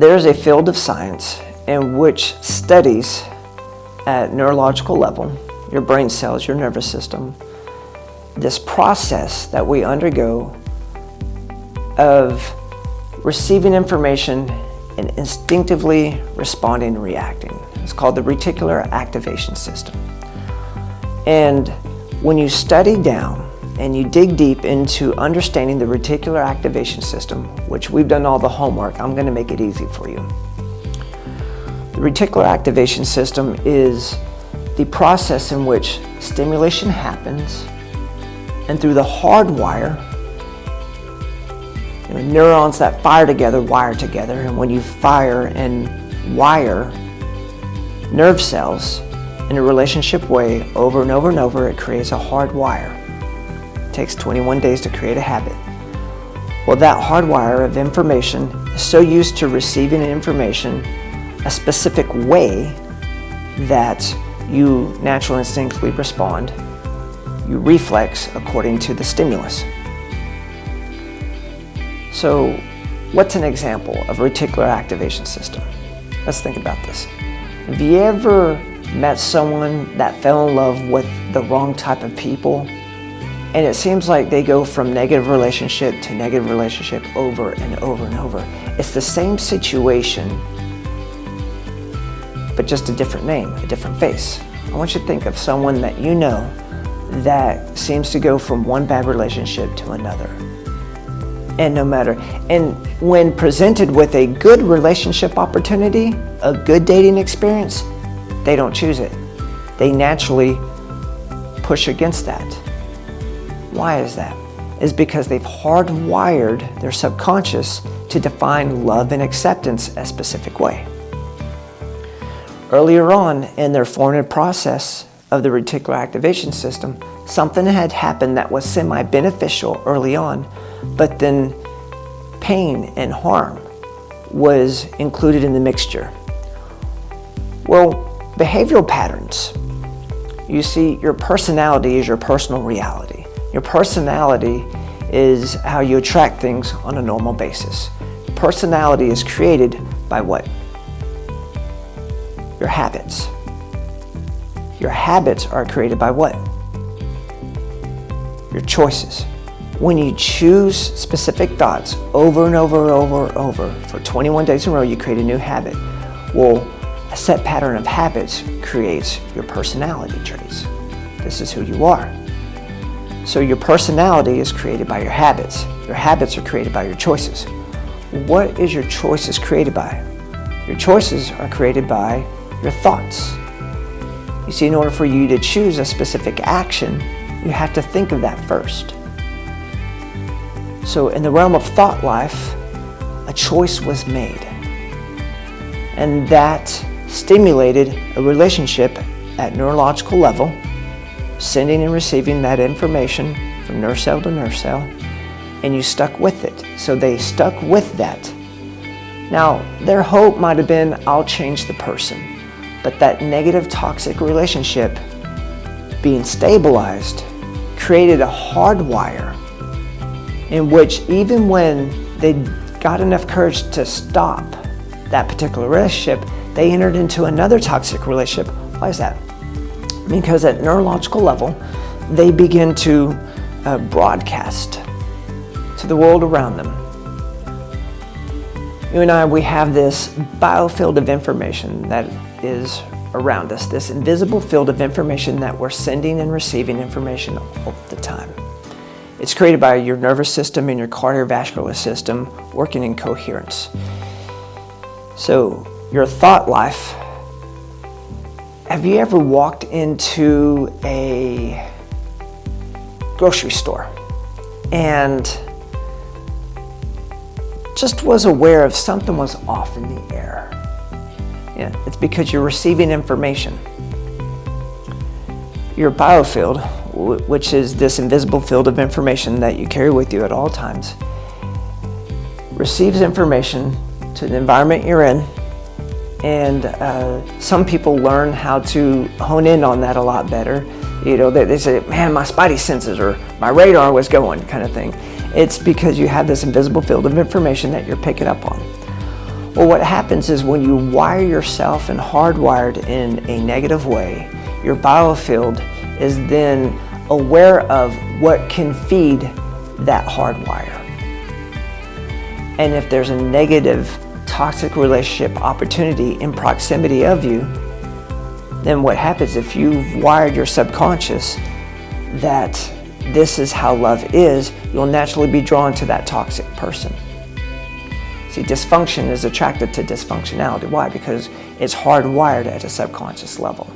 there's a field of science in which studies at neurological level, your brain cells, your nervous system, this process that we undergo of receiving information and instinctively responding and reacting. It's called the Reticular Activation System. And when you study down and you dig deep into understanding the Reticular Activation System, which we've done all the homework, I'm going to make it easy for you. The Reticular Activation System is the process in which stimulation happens, and through the hard wire, neurons that fire together wire together, and when you fire and wire nerve cells in a relationship way over and over and over, it creates a hard wire. It takes 21 days to create a habit. Well, that hard wire of information is so used to receiving information a specific way that you naturally instinctively respond. You reflex according to the stimulus. So, what's an example of a reticular activation system? Let's think about this. Have you ever met someone that fell in love with the wrong type of people? And it seems like they go from negative relationship to negative relationship over and over and over. It's the same situation, but just a different name, a different face. I want you to think of someone that you know that seems to go from one bad relationship to another. And when presented with a good relationship opportunity, a good dating experience, they don't choose it. They naturally push against that. Why is that? It's because they've hardwired their subconscious to define love and acceptance a specific way. Earlier on in their formative process of the reticular activation system, something had happened that was semi-beneficial early on, but then pain and harm was included in the mixture. Well, behavioral patterns. You see, your personality is your personal reality. Your personality is how you attract things on a normal basis. Personality is created by what? Your habits. Your habits are created by what? Your choices. When you choose specific thoughts over and over and over and over for 21 days in a row, you create a new habit. Well, a set pattern of habits creates your personality traits. This is who you are. So your personality is created by your habits. Your habits are created by your choices. What is your choices created by? Your choices are created by your thoughts. You see, in order for you to choose a specific action, you have to think of that first. So in the realm of thought life, a choice was made. And that stimulated a relationship at neurological level, sending and receiving that information from nerve cell to nerve cell, and you stuck with it. So they stuck with that. Now, their hope might have been, I'll change the person. But that negative toxic relationship being stabilized created a hard wire in which even when they got enough courage to stop that particular relationship, they entered into another toxic relationship. Why is that? Because at neurological level, they begin to broadcast to the world around them. You and I, we have this biofield of information that is around us, this invisible field of information that we're sending and receiving information all the time. It's created by your nervous system and your cardiovascular system working in coherence. So your thought life, have you ever walked into a grocery store and just was aware of something was off in the air? Yeah, it's because you're receiving information. Your biofield, which is this invisible field of information that you carry with you at all times, receives information to the environment you're in, and some people learn how to hone in on that a lot better. You know, they say, man, my spidey senses or my radar was going, kind of thing. It's because you have this invisible field of information that you're picking up on. Well, what happens is when you wire yourself and hardwired in a negative way, your biofield is then aware of what can feed that hardwire. And if there's a negative, toxic relationship opportunity in proximity of you, then what happens if you've wired your subconscious that this is how love is, you'll naturally be drawn to that toxic person. See, dysfunction is attracted to dysfunctionality. Why? Because it's hardwired at a subconscious level.